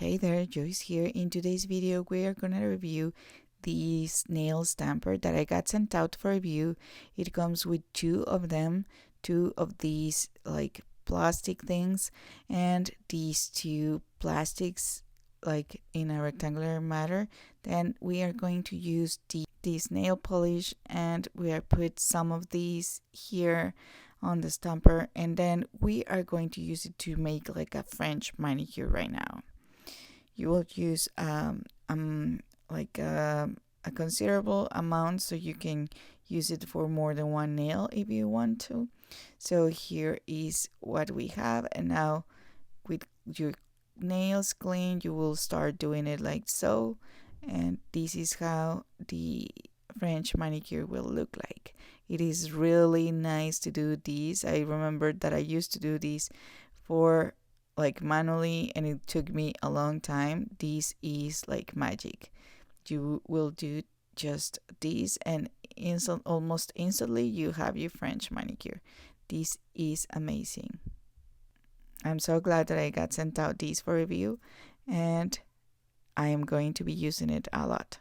Hey there, Joyce here. In today's video, we are going to review this nail stamper that I got sent out for review. It comes with two of them, two of these like plastic things, and these two plastics like in a rectangular manner. Then we are going to use this nail polish, and we are put some of these here on the stamper, and then we are going to use it to make like a French manicure right now. You will use like a considerable amount, so you can use it for more than one nail if you want to. So here is what we have, and now with your nails clean, you will start doing it like so, and this is how the French manicure will look like. It is really nice to do this. I remember that I used to do this for like manually, and it took me a long time. This is like magic. You will do just this, and almost instantly you have your French manicure. This is amazing. I'm so glad that I got sent out these for review, and I am going to be using it a lot.